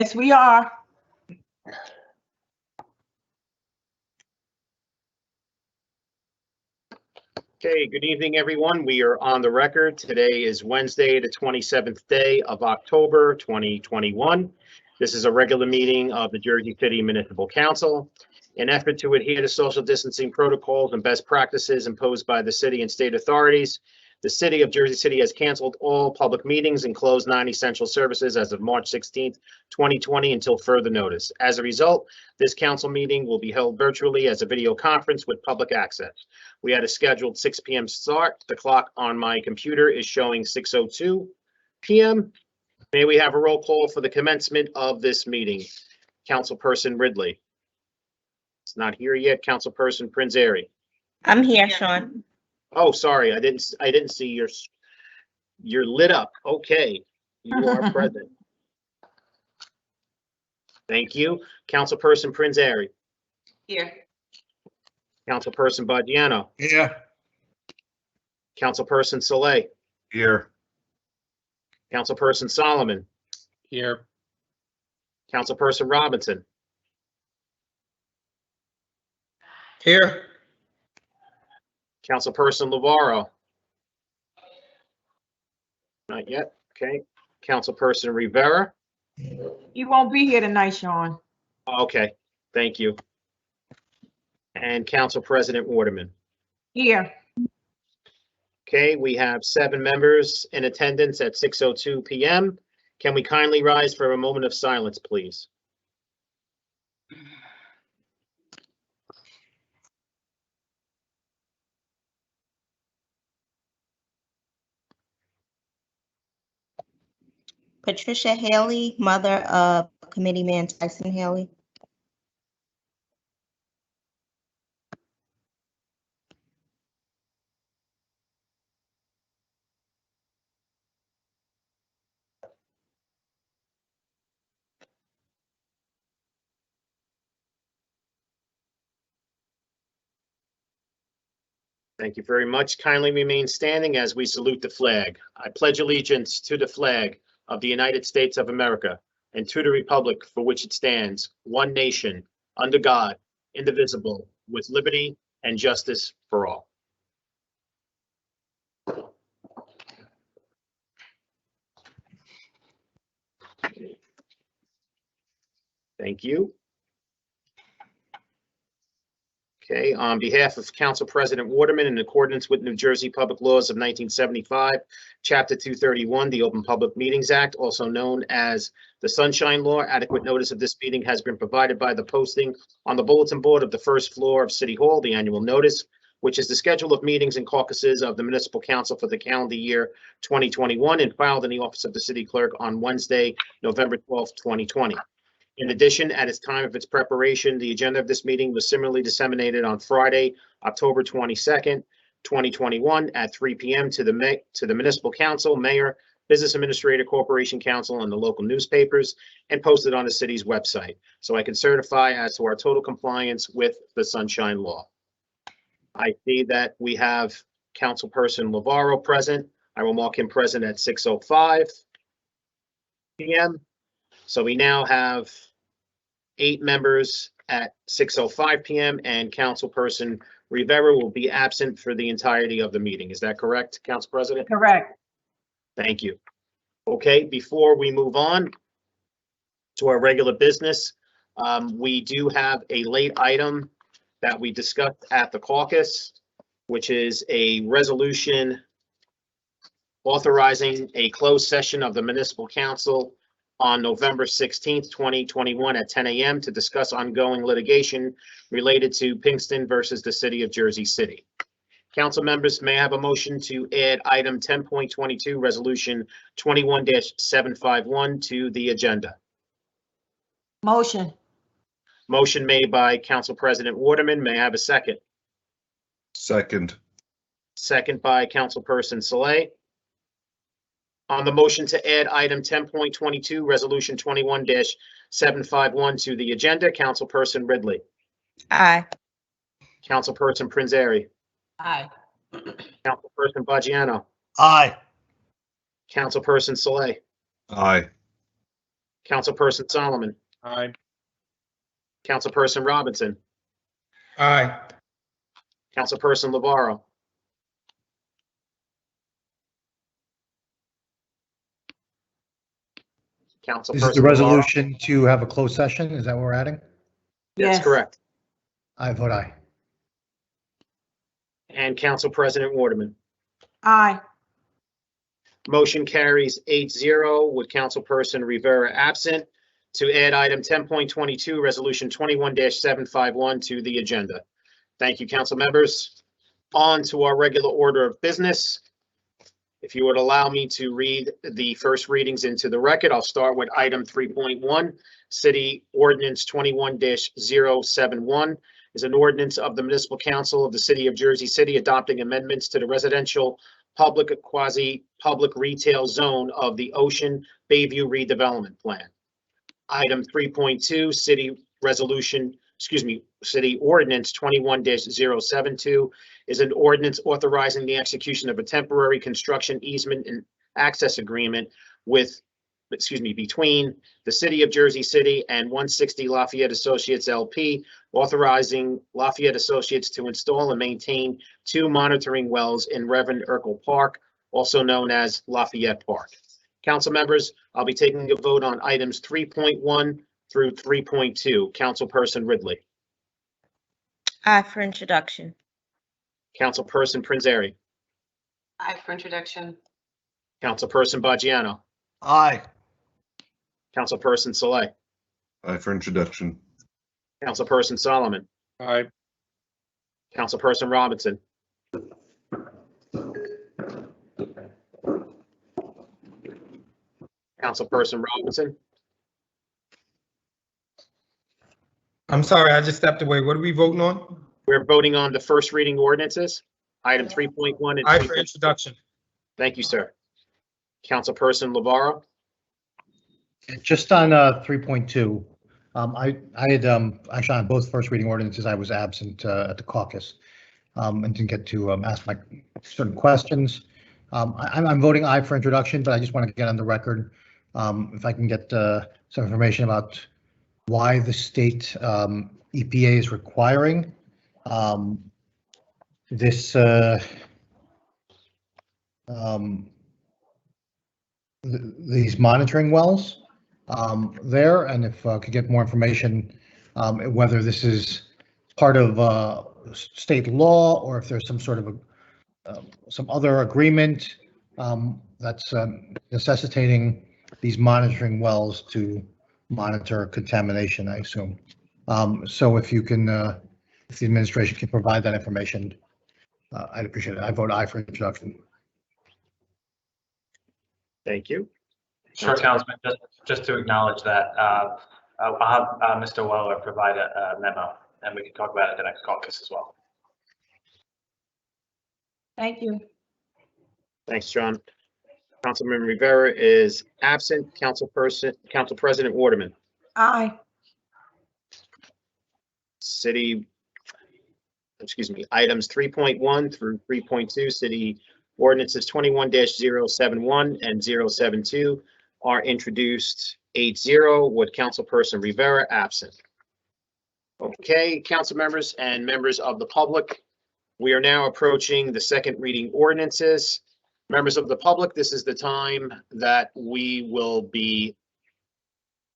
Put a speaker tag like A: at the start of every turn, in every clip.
A: Yes, we are.
B: Okay, good evening, everyone. We are on the record. Today is Wednesday, the 27th day of October, 2021. This is a regular meeting of the Jersey City Municipal Council. In effort to adhere to social distancing protocols and best practices imposed by the city and state authorities, the city of Jersey City has canceled all public meetings and closed non-essential services as of March 16th, 2020 until further notice. As a result, this council meeting will be held virtually as a video conference with public access. We had a scheduled 6 p.m. start. The clock on my computer is showing 6:02 p.m. May we have a roll call for the commencement of this meeting? Councilperson Ridley. It's not here yet. Councilperson Prinzary.
C: I'm here, Sean.
B: Oh, sorry, I didn't see you're lit up. Okay, you are present. Thank you. Councilperson Prinzary.
C: Here.
B: Councilperson Baggiano.
D: Here.
B: Councilperson Saleh.
D: Here.
B: Councilperson Solomon.
D: Here.
B: Councilperson Robinson.
D: Here.
B: Councilperson Lavaro. Not yet. Okay. Councilperson Rivera.
A: You won't be here tonight, Sean.
B: Okay, thank you. And Council President Waterman.
A: Here.
B: Okay, we have 7 members in attendance at 6:02 p.m. Can we kindly rise for a moment of silence, please?
C: Patricia Haley, mother of Committeeman Tyson Haley.
B: Thank you very much. Kindly remain standing as we salute the flag. I pledge allegiance to the flag of the United States of America and to the republic for which it stands, one nation, under God, indivisible, with liberty and justice for all. Thank you. Okay, on behalf of Council President Waterman, in accordance with New Jersey Public Laws of 1975, Chapter 231, the Open Public Meetings Act, also known as the Sunshine Law, adequate notice of this meeting has been provided by the posting on the bulletin board of the first floor of City Hall, the annual notice, which is the schedule of meetings and caucuses of the Municipal Council for the calendar year 2021, and filed in the office of the City Clerk on Wednesday, November 12th, 2020. In addition, at its time of its preparation, the agenda of this meeting was similarly disseminated on Friday, October 22nd, 2021 at 3 p.m. to the Municipal Council, Mayor, Business Administrator, Corporation Council, and the local newspapers, and posted on the city's website. So I can certify as to our total compliance with the Sunshine Law. I see that we have Councilperson Lavaro present. I will mark him present at 6:05 p.m. So we now have 8 members at 6:05 p.m. and Councilperson Rivera will be absent for the entirety of the meeting. Is that correct, Council President?
A: Correct.
B: Thank you. Okay, before we move on to our regular business, we do have a late item that we discussed at the caucus, which is a resolution authorizing a closed session of the Municipal Council on November 16th, 2021 at 10 a.m. to discuss ongoing litigation related to Pinkston versus the City of Jersey City. Council members, may I have a motion to add item 10.22, resolution 21-751 to the agenda?
A: Motion.
B: Motion made by Council President Waterman. May I have a second?
D: Second.
B: Second by Councilperson Saleh. On the motion to add item 10.22, resolution 21-751 to the agenda, Councilperson Ridley.
C: Aye.
B: Councilperson Prinzary.
A: Aye.
B: Councilperson Baggiano.
D: Aye.
B: Councilperson Saleh.
D: Aye.
B: Councilperson Solomon,
D: Aye.
B: Councilperson Robinson,
D: Aye.
B: Councilperson Lavarro, Councilperson.
E: This is the
B: Lavarro.
E: resolution to have a closed session. Is that what we're adding?
B: That's
A: Yes.
B: correct.
E: I vote aye.
B: And Council President Waterman.
A: Aye.
B: Motion carries 8-0 with Councilperson Rivera absent to add item 10.22, Resolution 21-751 to the agenda. Thank you, council members. On to our regular order of business. If you would allow me to read the first readings into the record, I'll start with item 3.1, City Ordinance 21-071 is an ordinance of the Municipal Council of the City of Jersey City adopting amendments to the residential public quasi-public retail zone of the Ocean Bayview redevelopment plan. Item 3.2, City Ordinance 21-072 is an ordinance authorizing the execution of a temporary construction easement and access agreement between the City of Jersey City and 160 Lafayette Associates LP, authorizing Lafayette Associates to install and maintain 2 monitoring wells in Reverend Urkel Park, also known as Lafayette Park. Council members, I'll be taking a vote on items 3.1 through 3.2. Councilperson Ridley,
C: Aye for introduction.
B: Councilperson Prinzary,
F: Aye for introduction.
B: Councilperson Baggiano,
E: Aye.
B: Councilperson Saleh,
D: Aye for introduction.
B: Councilperson Solomon,
D: Aye.
B: Councilperson Robinson, Councilperson Robinson,
G: I'm sorry, I just stepped away. What are we voting on?
B: we're voting on the first reading ordinances, item 3.1 and
G: Aye for
B: 3.2.
G: introduction.
B: Thank you, sir. Councilperson Lavarro,
E: Just on 3.2, I had actually on both first reading ordinances, I was absent at the caucus and didn't get to ask my certain questions. I'm voting aye for introduction, but I just want to get on the record if I can get some information about why the state EPA is requiring this these monitoring wells there, and if I could get more information whether this is part of state law or if there's some sort of some other agreement that's necessitating these monitoring wells to monitor contamination, I assume. So if you can, if the administration can provide that information, I'd appreciate it. I vote aye for introduction.
B: thank you.
H: Sure, Councilman, just to acknowledge that, I'll have Mr. Weller provide a memo, and we can talk about it at the next caucus as well.
A: Thank you.
B: Thanks, John. Councilman Rivera is absent. Council President Waterman,
A: Aye.
B: Items 3.1 through 3.2, City Ordinances 21-071 and 072 are introduced 8-0 with Councilperson Rivera absent. Okay, council members and members of the public, we are now approaching the second reading ordinances. Members of the public, this is the time that we will be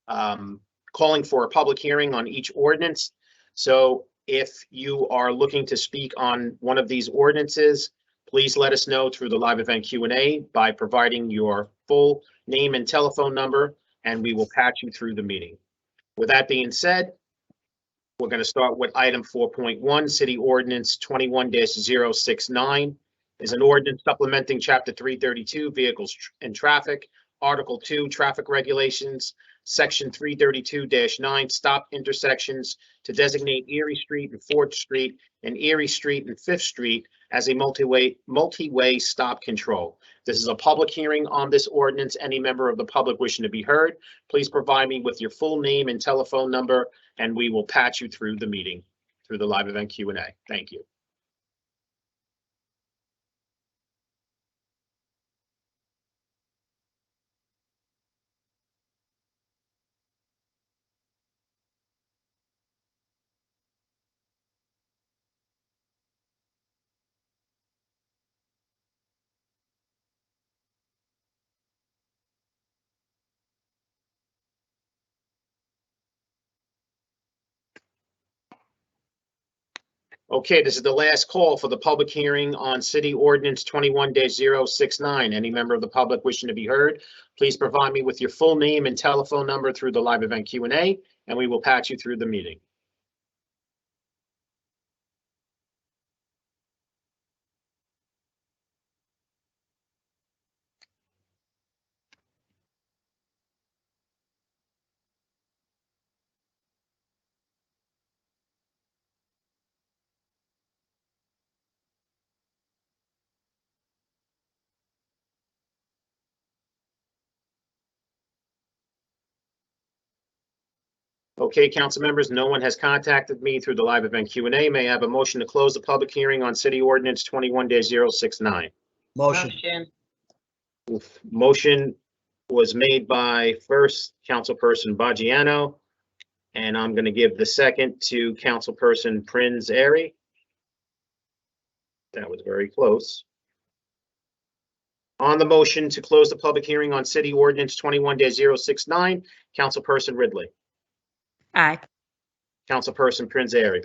B: calling for a public hearing on each ordinance. So if you are looking to speak on one of these ordinances, please let us know through the live event Q&A by providing your full name and telephone number, and we will patch you through the meeting. With that being said, we're going to start with item 4.1, City Ordinance 21-069 is an ordinance supplementing Chapter 332, Vehicles and Traffic, Article 2, Traffic Regulations, Section 332-9, Stop Intersections to designate Erie Street and 4th Street and Erie Street and 5th Street as a multi-way stop control. This is a public hearing on this ordinance. Any member of the public wishing to be heard, please provide me with your full name and telephone number, and we will patch you through the meeting, through the live event Q&A. Thank you. Okay, this is the last call for the public hearing on City Ordinance 21-069. Any member of the public wishing to be heard, please provide me with your full name and telephone number through the live event Q&A, and we will patch you through the meeting. Okay, council members, no one has contacted me through the live event Q&A. May I have a motion to close the public hearing on City Ordinance 21-069?
F: Motion.
B: Motion was made by first Councilperson Baggiano, and I'm going to give the second to Councilperson Prinz Airy. That was very close. On the motion to close the public hearing on City Ordinance 21-069, Councilperson Ridley.
C: Aye.
B: Councilperson Prinz Airy.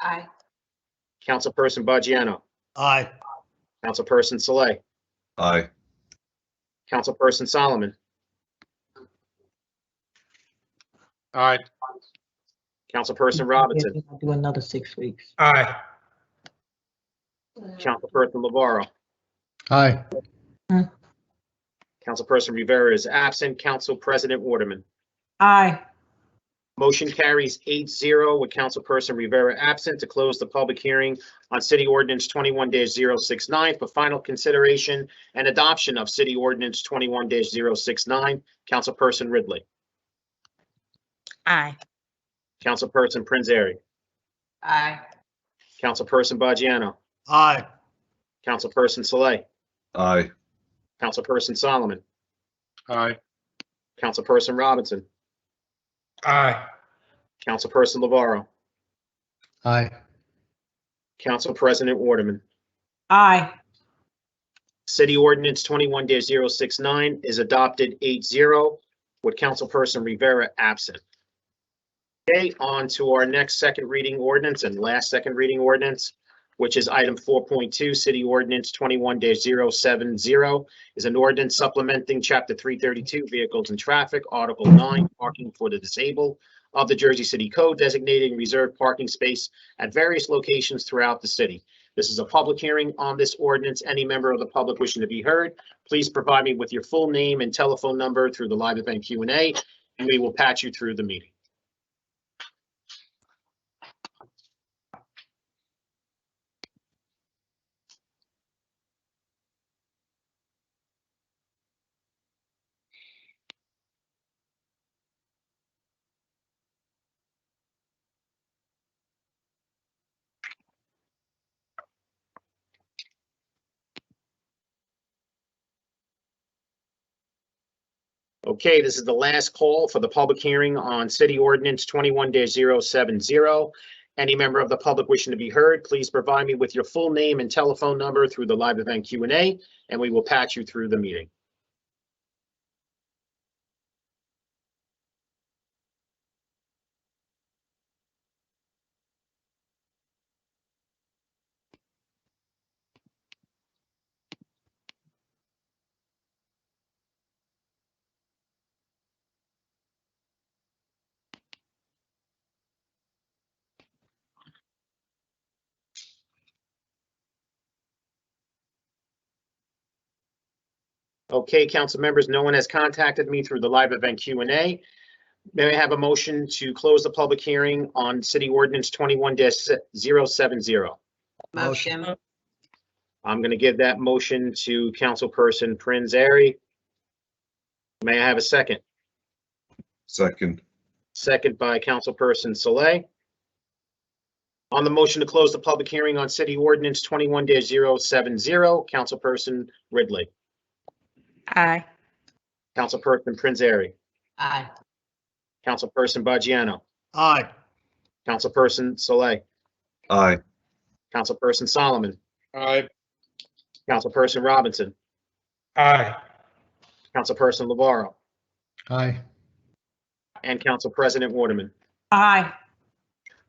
F: Aye.
B: Councilperson Baggiano.
E: Aye.
B: Councilperson Saleh.
D: Aye.
B: Councilperson Solomon.
G: Aye.
B: Councilperson Robinson.
A: Do another 6 weeks.
G: Aye.
B: Councilperson Navarro.
E: Aye.
B: Councilperson Rivera is absent. Council President Waterman.
A: Aye.
B: Motion carries 8-0 with Councilperson Rivera absent to close the public hearing on City Ordinance 21-069 for final consideration and adoption of City Ordinance 21-069. Councilperson Ridley.
C: Aye.
B: Councilperson Prinz Airy.
F: Aye.
B: Councilperson Baggiano.
E: Aye.
B: Councilperson Saleh.
D: Aye.
B: Councilperson Solomon.
G: Aye.
B: Councilperson Robinson.
G: Aye.
B: Councilperson Navarro.
E: Aye.
B: Council President Waterman.
A: Aye.
B: City Ordinance 21-069 is adopted 8-0 with Councilperson Rivera absent. Okay, on to our next second reading ordinance and last second reading ordinance, which is item 4.2, City Ordinance 21-070, is an ordinance supplementing Chapter 332, Vehicles and Traffic, Article 9, Parking for the Disabled of the Jersey City Code, designating reserved parking space at various locations throughout the city. This is a public hearing on this ordinance. Any member of the public wishing to be heard, please provide me with your full name and telephone number through the live event Q&A, and we will patch you through the meeting. Okay, this is the last call for the public hearing on City Ordinance 21-070. Any member of the public wishing to be heard, please provide me with your full name and telephone number through the live event Q&A, and we will patch you through the meeting. Okay, council members, no one has contacted me through the live event Q&A. May I have a motion to close the public hearing on City Ordinance 21-070?
F: Motion.
B: I'm going to give that motion to Councilperson Prinz Airy. May I have a second?
D: Second.
B: Second by Councilperson Saleh. On the motion to close the public hearing on City Ordinance 21-070, Councilperson Ridley.
C: Aye.
B: Councilperson Prinz Airy.
F: Aye.
B: Councilperson Baggiano.
E: Aye.
B: Councilperson Saleh.
D: Aye.
B: Councilperson Solomon.
G: Aye.
B: Councilperson Robinson.
G: Aye.
B: Councilperson Navarro.
E: Aye.
B: And Council President Waterman.
A: Aye.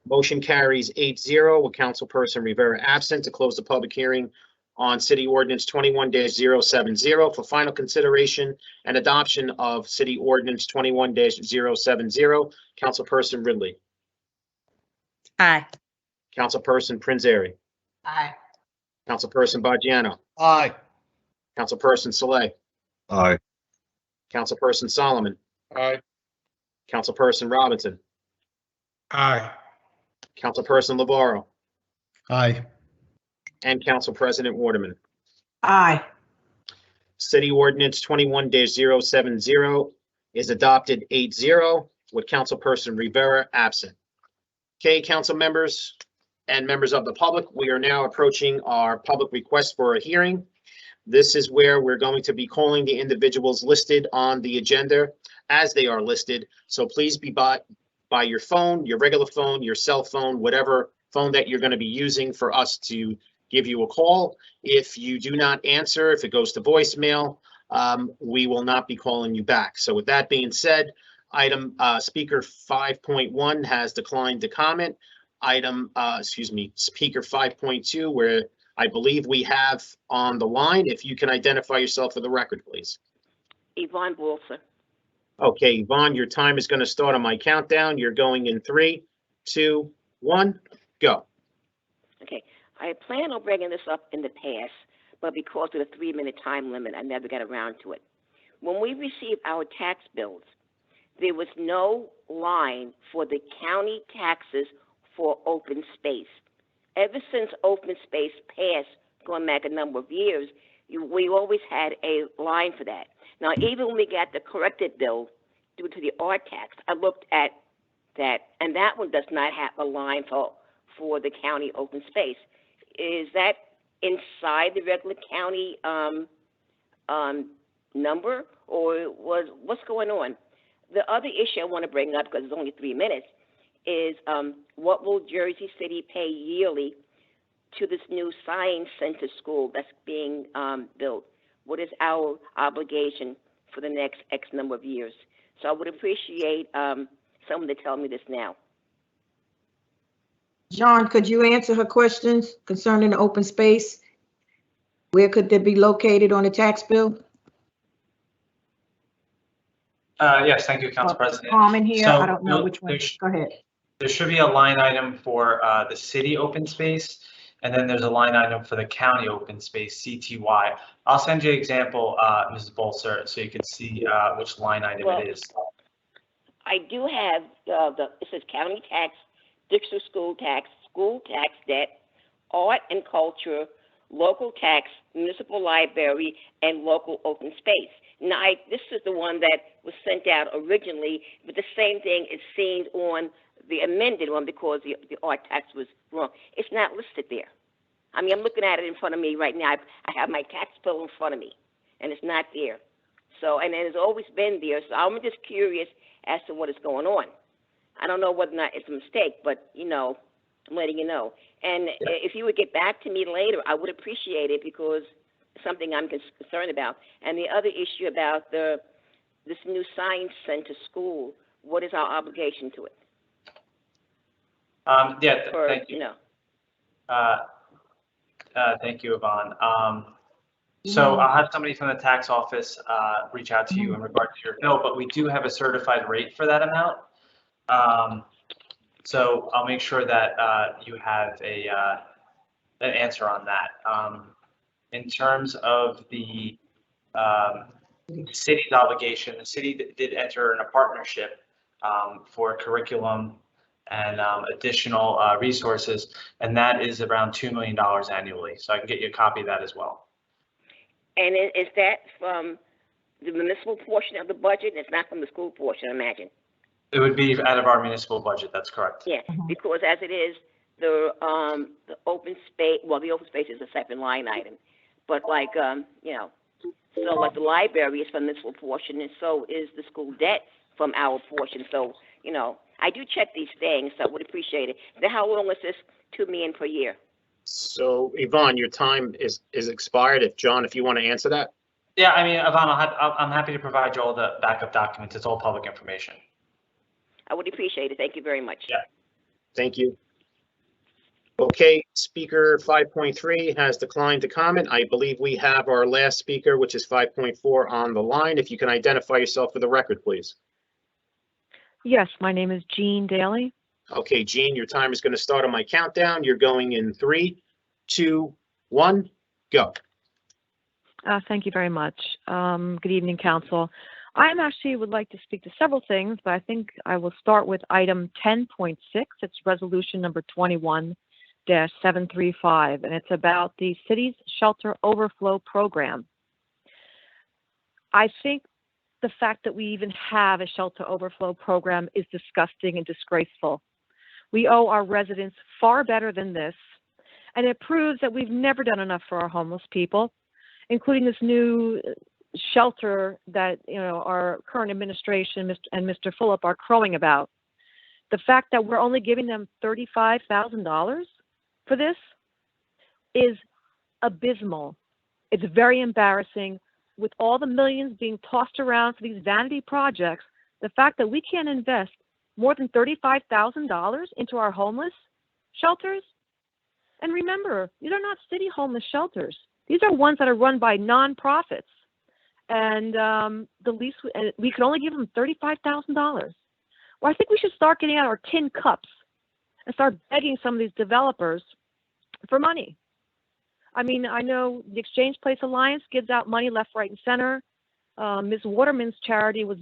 B: Motion carries 8-0 with Councilperson Rivera absent to close the public hearing on City Ordinance 21-070 for final consideration and adoption of City Ordinance 21-070. Councilperson Ridley,
C: Aye.
B: Councilperson Prinzary,
F: Aye.
B: Councilperson Bajano,
E: Aye.
B: Councilperson Saleh,
D: Aye.
B: Councilperson Solomon,
G: Aye.
B: Councilperson Robinson,
G: Aye.
B: Councilperson Navarro,
E: Aye.
B: and Council President Waterman.
A: Aye.
B: City Ordinance 21-070 is adopted 8-0 with Councilperson Rivera absent. Okay, council members and members of the public, we are now approaching our public request for a hearing. This is where we're going to be calling the individuals listed on the agenda as they are listed. So please be by your phone, your regular phone, your cell phone, whatever phone that you're going to be using for us to give you a call. If you do not answer, if it goes to voicemail, we will not be calling you back. So with that being said, item speaker 5.1 has declined to comment. Speaker 5.2, where I believe we have on the line, if you can identify yourself for the record, please.
I: Yvonne Bolser.
B: Okay, Yvonne, your time is going to start on my countdown. You're going in 3, 2, 1, go.
I: Okay, I plan on bringing this up in the past, but because of the 3-minute time limit, I never got around to it. When we received our tax bills, there was no line for the county taxes for open space. Ever since open space passed, going back a number of years, we always had a line for that. Now, even when we got the corrected bill due to the art tax, I looked at that, and that one does not have a line for the county open space. Is that inside the regular county number, or what's going on? The other issue I want to bring up, because it's only 3 minutes, is what will Jersey City pay yearly to this new science center school that's being built? What is our obligation for the next X number of years? So I would appreciate someone to tell me this now.
A: John, could you answer her questions concerning the open space? Where could they be located on the tax bill?
H: Yes, thank you, Council President.
A: Carmen here,
H: So,
A: I don't know which one.
H: there's-
A: Go ahead.
H: There should be a line item for the city open space, and then there's a line item for the county open space, CTY. I'll send you an example, Mrs. Bolser, so you can see which line item it is.
I: I do have it says county tax, district school tax debt, art and culture, local tax, municipal library, and local open space. Now, this is the one that was sent out originally, but the same thing is seen on the amended one because the art tax was wrong. It's not listed there. I mean, I'm looking at it in front of me right now. I have my tax bill in front of me, and it's not there. So, and it has always been there. So I'm just curious as to what is going on. I don't know whether or not it's a mistake, but, you know, I'm letting you know. And if you would get back to me later, I would appreciate it because it's something I'm concerned about. And the other issue about this new science center school, what is our obligation to it?
H: Thank you. Thank you, Yvonne. So I'll have somebody from the tax office reach out to you in regard to your bill, but we do have a certified rate for that amount. So I'll make sure that you have an answer on that. In terms of the city's obligation, the city did enter in a partnership for curriculum and additional resources, and that is around $2 million annually. So I can get you a copy of that as well.
I: And is that from the municipal portion of the budget? It's not from the school portion, I imagine.
H: It would be out of our municipal budget. That's correct.
I: Yeah, because as it is, the open space, well, the open space is a separate line item, but like, you know, so like the library is from the municipal portion, and so is the school debt from our portion. So, you know, I do check these things, so I would appreciate it. Then how long is this $2 million per year?
B: So Yvonne, your time is expired. If you want to answer that.
H: Yeah, I mean, Yvonne, I'm happy to provide you all the backup documents. It's all public information.
I: I would appreciate it. Thank you very much.
H: Yeah.
B: Thank you. Okay, speaker 5.3 has declined to comment. I believe we have our last speaker, which is 5.4 on the line. If you can identify yourself for the record, please.
J: Yes, my name is Jean Daly.
B: Okay, Jean, your time is going to start on my countdown. You're going in 3, 2, 1, go.
J: Thank you very much. Good evening, Council. I actually would like to speak to several things, but I think I will start with item 10.6. It's resolution number 21-735, and it's about the city's shelter overflow program. I think the fact that we even have a shelter overflow program is disgusting and disgraceful. We owe our residents far better than this, and it proves that we've never done enough for our homeless people, including this new shelter that, you know, our current administration and Mr. Fulop are crowing about. The fact that we're only giving them $35,000 for this is abysmal. It's very embarrassing. With all the millions being tossed around for these vanity projects, the fact that we can't invest more than $35,000 into our homeless shelters. And remember, these are not city homeless shelters. These are ones that are run by nonprofits. And the least we could only give them $35,000. Well, I think we should start getting out our tin cups and start begging some of these developers for money. I mean, I know the Exchange Place Alliance gives out money left, right, and center. Ms. Waterman's charity was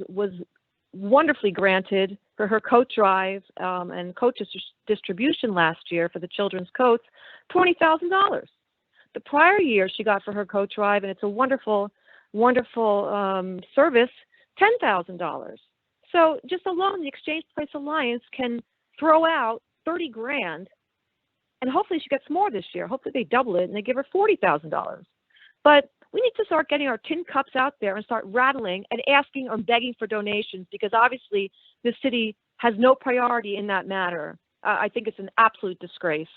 J: wonderfully granted for her coat drive and coat distribution last year for the children's coats, $20,000. The prior year she got for her coat drive, and it's a wonderful service, $10,000. So just alone, the Exchange Place Alliance can throw out 30 grand, and hopefully she gets more this year. Hopefully they double it and they give her $40,000. But we need to start getting our tin cups out there and start rattling and asking or begging for donations, because obviously the city has no priority in that matter. I think it's an absolute disgrace.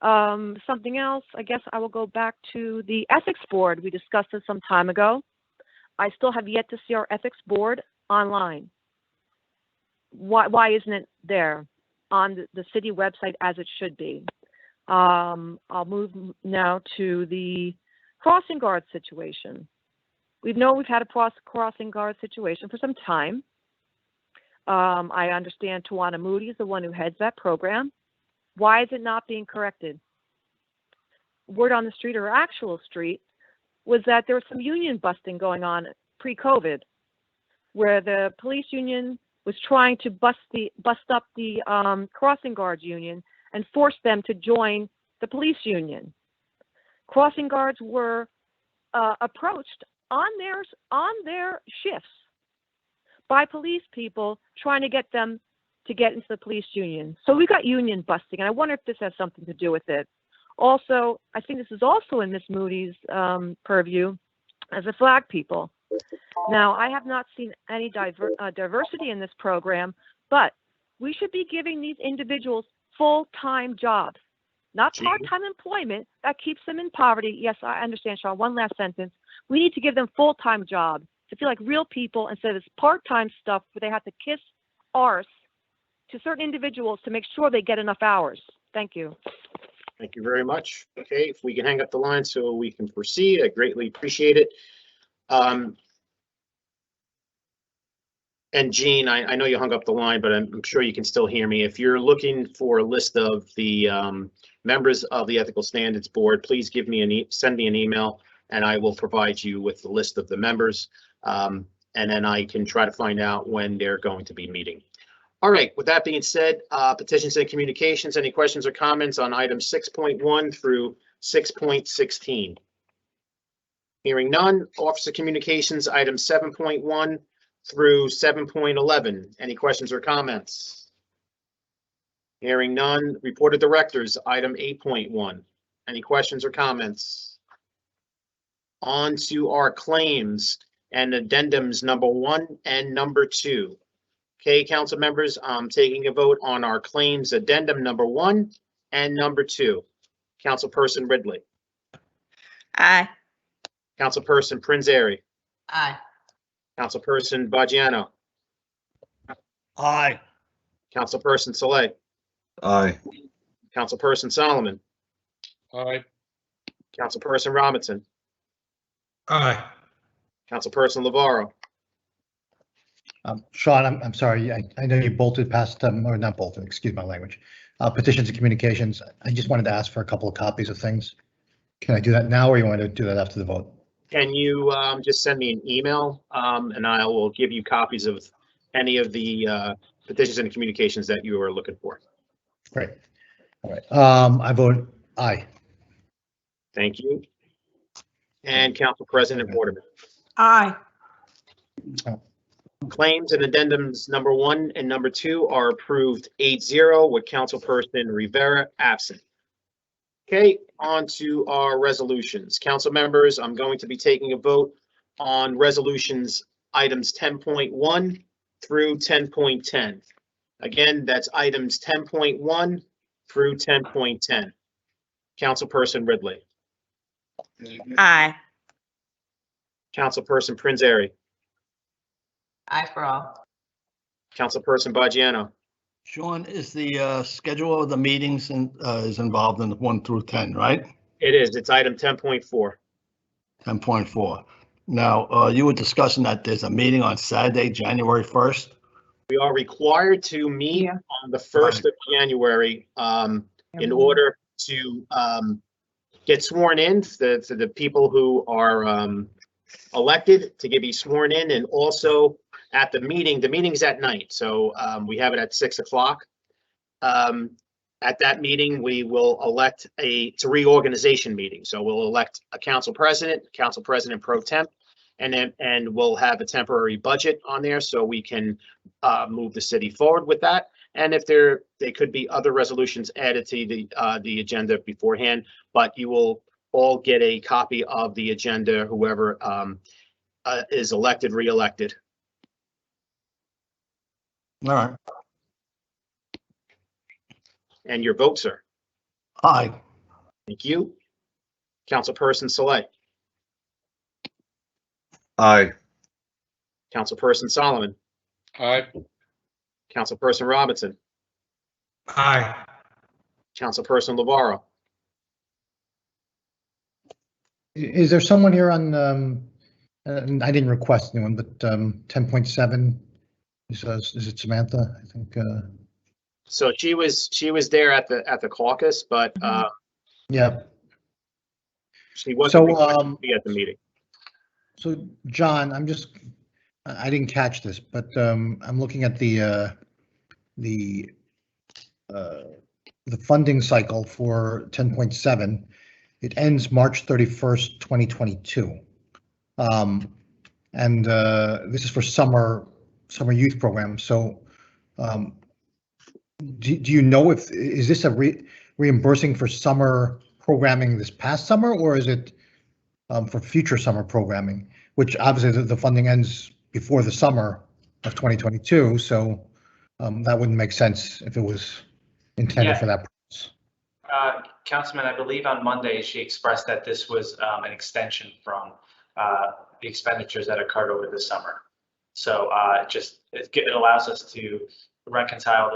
J: Something else, I guess I will go back to the ethics board. We discussed this some time ago. I still have yet to see our ethics board online. Why isn't it there on the city website as it should be? I'll move now to the crossing guard situation. We've had a crossing guard situation for some time. I understand Tawana Moody is the one who heads that program. Why is it not being corrected? Word on the street, or actual street, was that there was some union busting going on pre-COVID, where the police union was trying to bust up the crossing guards union and force them to join the police union. Crossing guards were approached on their shifts by police people trying to get them to get into the police union. So we got union busting, and I wonder if this has something to do with it. Also, I think this is also in Ms. Moody's purview as a flag people. Now, I have not seen any diversity in this program, but we should be giving these individuals full-time jobs, not part-time employment that keeps them in poverty. Yes, I understand, Sean. One last sentence. We need to give them full-time jobs to feel like real people instead of this part-time stuff where they have to kiss arse to certain individuals to make sure they get enough hours. Thank you.
B: Thank you very much. Okay, if we can hang up the line so we can proceed, I greatly appreciate it. And Jean, I know you hung up the line, but I'm sure you can still hear me. If you're looking for a list of the members of the Ethical Standards Board, please send me an email, and I will provide you with the list of the members. And then I can try to find out when they're going to be meeting. All right, with that being said, petitions and communications, any questions or comments on items 6.1 through 6.16? Hearing none. Office of Communications, items 7.1 through 7.11. Any questions or comments? Hearing none. Report of Directors, item 8.1. Any questions or comments? On to our claims and addendums number 1 and number 2. Okay, council members, I'm taking a vote on our claims addendum number 1 and number 2. Councilperson Ridley.
C: Aye.
B: Councilperson Prinzary.
F: Aye.
B: Councilperson Baggiano.
G: Aye.
B: Councilperson Saleh.
D: Aye.
B: Councilperson Solomon,
G: Aye.
B: Councilperson Robinson,
G: Aye.
B: Councilperson Navarro.
E: Sean, I'm sorry, I know you bolted past, or not bolted, excuse my language, petitions and communications. I just wanted to ask for a couple of copies of things. Can I do that now, or you want to do that after the vote?
B: Can you just send me an email, and I will give you copies of any of the petitions and communications that you are looking for.
E: Great. All right. I vote aye.
B: Thank you. And Council President Waterman.
A: Aye.
B: Claims and addendums number 1 and number 2 are approved 8-0 with Councilperson Rivera absent. Okay, on to our resolutions. Council members, I'm going to be taking a vote on resolutions items 10.1 through 10.10. Again, that's items 10.1 through 10.10. Councilperson Ridley.
F: Aye.
B: Councilperson Prinzary.
F: Aye for all.
B: Councilperson Baggiano.
K: Sean, is the schedule of the meetings is involved in 1 through 10, right?
B: It is. It's item 10.4.
K: 10.4. Now, you were discussing that there's a meeting on Saturday, January 1st.
B: We are required to meet
A: Yeah.
B: on the 1st of January in order to get sworn in for the people who are elected to be sworn in, and also at the meeting's at night, so we have it at 6 o'clock. At that meeting, we will elect it's a reorganization meeting, so we'll elect a council president pro temp, and we'll have a temporary budget on there so we can move the city forward with that. And if there could be other resolutions added to the agenda beforehand, but you will all get a copy of the agenda, whoever is elected, re-elected.
K: All right.
B: And your vote, sir.
K: Aye.
B: Thank you. Councilperson Saleh.
D: Aye.
B: Councilperson Solomon.
G: Aye.
B: Councilperson Robinson.
G: Aye.
B: Councilperson Navarro.
E: Is there someone here on, and I didn't request anyone, but 10.7, is it Samantha? I think,
B: So she was there at the caucus, but
E: yeah.
B: she wasn't
E: So,
B: required to be at the meeting.
E: So John, I didn't catch this, but I'm looking at the funding cycle for 10.7. It ends March 31st, 2022. And this is for summer youth program. So do you know is this a reimbursing for summer programming this past summer, or is it for future summer programming, which obviously the funding ends before the summer of 2022. So that wouldn't make sense if it was intended for that purpose.
H: Councilman, I believe on Monday, she expressed that this was an extension from the expenditures that occurred over the summer. So it allows us to reconcile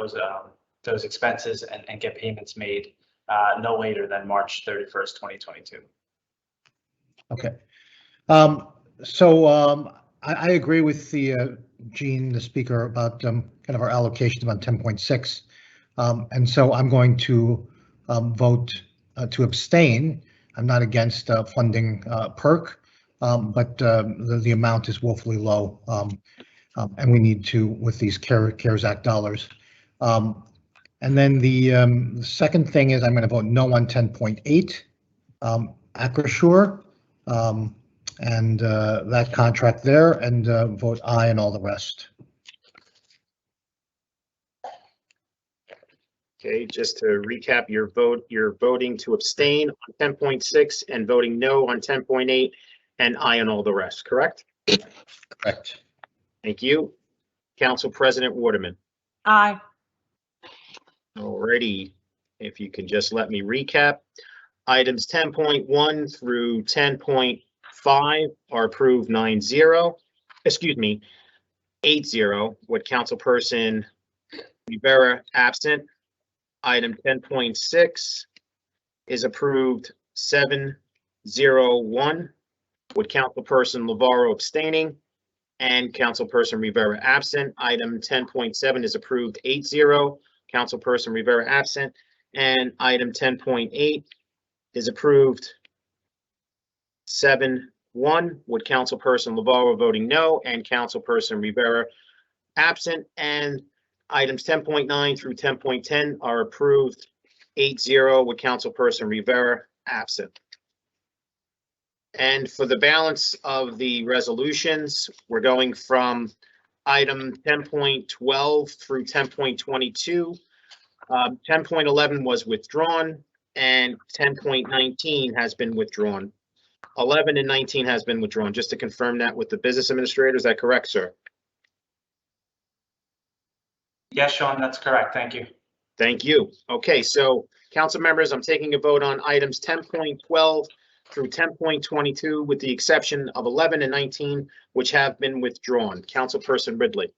H: those expenses and get payments made no later than March 31st, 2022.
E: Okay. So I agree with Gene, the speaker, about kind of our allocations about 10.6. And so I'm going to vote to abstain. I'm not against funding PERC, but the amount is woefully low. And we need to, with these CARES Act dollars. And then the second thing is I'm going to vote no on 10.8, Acrisure, and that contract there, and vote aye on all the rest.
B: Okay, just to recap your vote, you're voting to abstain on 10.6 and voting no on 10.8 and aye on all the rest, correct?
E: Correct.
B: Thank you. Council President Waterman.
A: Aye.
B: Alrighty, if you can just let me recap. Items 10.1 through 10.5 are approved 9-0, 8-0, with Councilperson Rivera absent. item 10.6 is approved 7-0-1, with Councilperson Navarro abstaining and Councilperson Rivera absent. Item 10.7 is approved 8-0, Councilperson Rivera absent. And item 10.8 is approved 7-1, with Councilperson Navarro voting no and Councilperson Rivera absent. And items 10.9 through 10.10 are approved 8-0, with Councilperson Rivera absent. And for the balance of the resolutions, we're going from item 10.12 through 10.22. 10.11 was withdrawn and 10.19 has been withdrawn. 11 and 19 has been withdrawn. Just to confirm that with the business administrator, is that correct, sir?
H: Yes, Sean, that's correct. Thank you.
B: Thank you. Okay, so council members, I'm taking a vote on items 10.12 through 10.22 with the exception of 11 and 19, which have been withdrawn. Councilperson Ridley.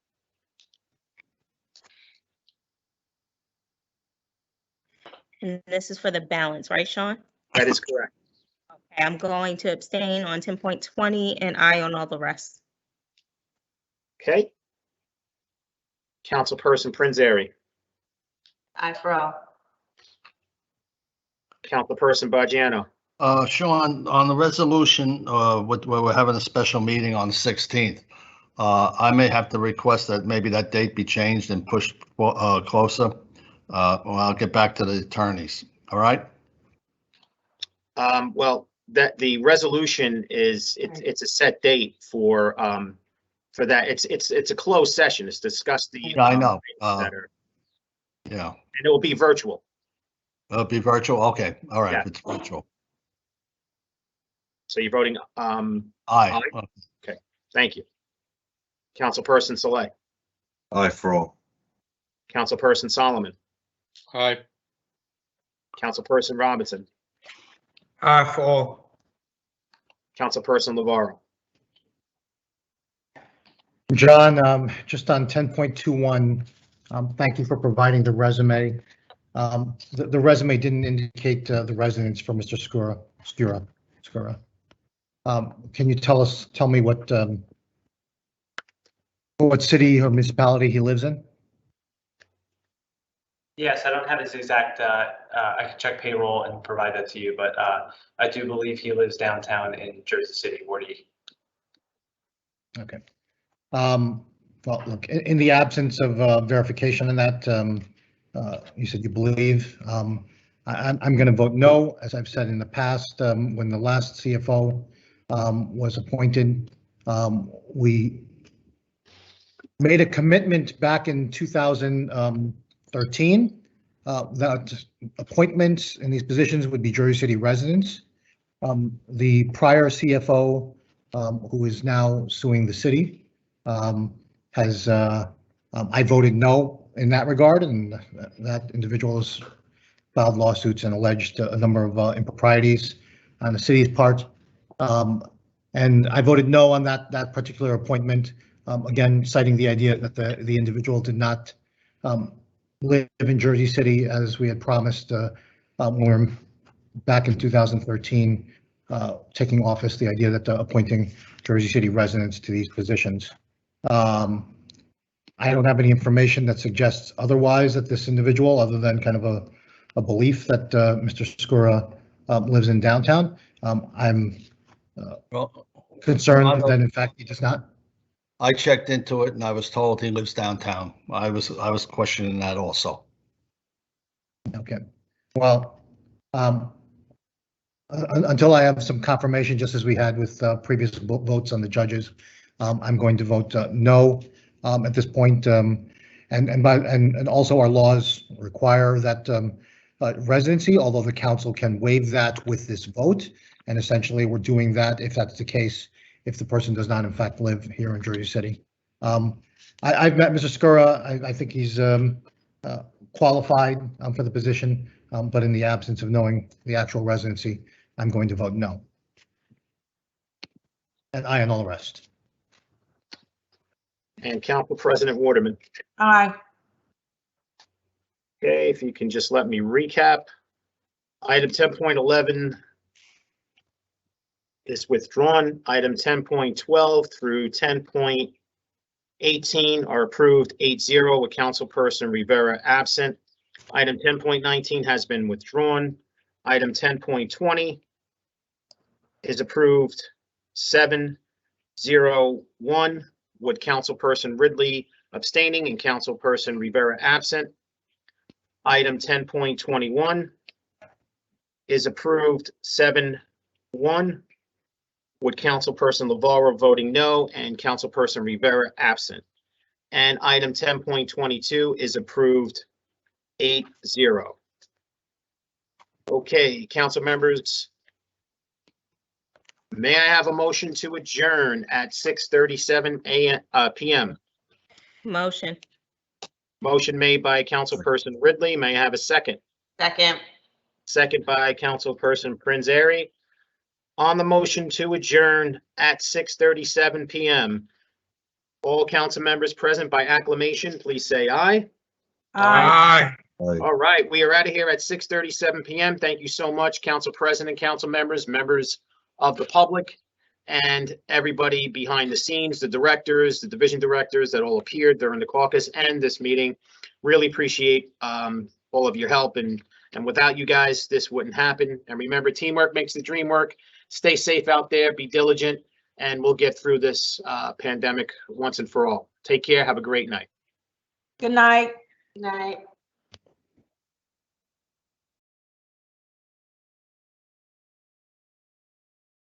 C: And this is for the balance, right, Sean?
B: That is correct.
C: Okay, I'm going to abstain on 10.20 and aye on all the rest.
B: Okay. Councilperson Prinzary.
F: Aye for all.
B: Councilperson Bajano.
K: Sean, on the resolution, where we're having a special meeting on the 16th, I may have to request that maybe that date be changed and pushed closer. I'll get back to the attorneys. All right?
B: Well, that the resolution is, it's a set date for that. It's a closed session. It's discussed the.
K: Yeah, I know.
B: Yeah.
K: And
B: it will be virtual.
K: it'll be virtual? Okay, all right,
B: Yeah.
K: if it's virtual.
B: So you're voting,
K: Aye.
B: Aye. Thank you. Councilperson Saleh,
D: Aye for all.
B: Councilperson Solomon,
G: Aye.
B: Councilperson Robinson,
G: Aye for all.
B: Councilperson Navarro.
E: John, just on 10.21, thank you for providing the resume. The resume didn't indicate the residence for Mr. Skura. Can you tell me what city or municipality he lives in?
H: Yes, I don't have his exact, I can check payroll and provide that to you, but I do believe he lives downtown in Jersey City, Ward E.
E: Okay. Well, look, in the absence of verification in that, you said you believe. I'm going to vote no, as I've said in the past. When the last CFO was appointed, we made a commitment back in 2013 that appointments in these positions would be Jersey City residents. The prior CFO, who is now suing the city, I voted no in that regard, and that individual has filed lawsuits and alleged a number of improprieties on the city's part. And I voted no on that particular appointment, again, citing the idea that the individual did not live in Jersey City as we had promised when we were back in 2013, taking office, the idea that appointing Jersey City residents to these positions. I don't have any information that suggests otherwise that this individual, other than kind of a belief that Mr. Skura lives in downtown. I'm concerned that in fact he does not.
K: I checked into it and I was told he lives downtown. I was questioning that also.
E: Okay. Well, until I have some confirmation, just as we had with previous votes on the judges, I'm going to vote no at this point. And also our laws require that residency, although the council can waive that with this vote. And essentially we're doing that if that's the case, if the person does not in fact live here in Jersey City. I've met Mr. Skura. I think he's qualified for the position, but in the absence of knowing the actual residency, I'm going to vote no. And aye on all the rest.
B: And Council President Waterman.
A: Aye.
B: Okay, if you can just let me recap. Item 10.11 is withdrawn. Item 10.12 through 10.18 are approved 8-0 with Councilperson Rivera absent. Item 10.19 has been withdrawn. Item 10.20 is approved 7-0-1 with Councilperson Ridley abstaining and Councilperson Rivera absent. Item 10.21 is approved 7-1 with Councilperson Lavarro voting no and Councilperson Rivera absent. And item 10.22 is approved 8-0. Okay, council members, may I have a motion to adjourn at 6:37 p.m.?
C: Motion.
B: Motion made by Councilperson Ridley. May I have a second?
F: Second.
B: Second by Councilperson Prinzary. On the motion to adjourn at 6:37 p.m., all council members present by acclamation, please say aye.
G: Aye.
D: Aye.
B: All right, we are out of here at 6:37 p.m. Thank you so much, Council President, council members, members of the public, and everybody behind the scenes, the directors, the division directors that all appeared during the caucus and this meeting. Really appreciate all of your help, and without you guys, this wouldn't happen. And remember, teamwork makes the dream work. Stay safe out there, be diligent, and we'll get through this pandemic once and for all. Take care. Have a great night.
A: Good night.
F: Night.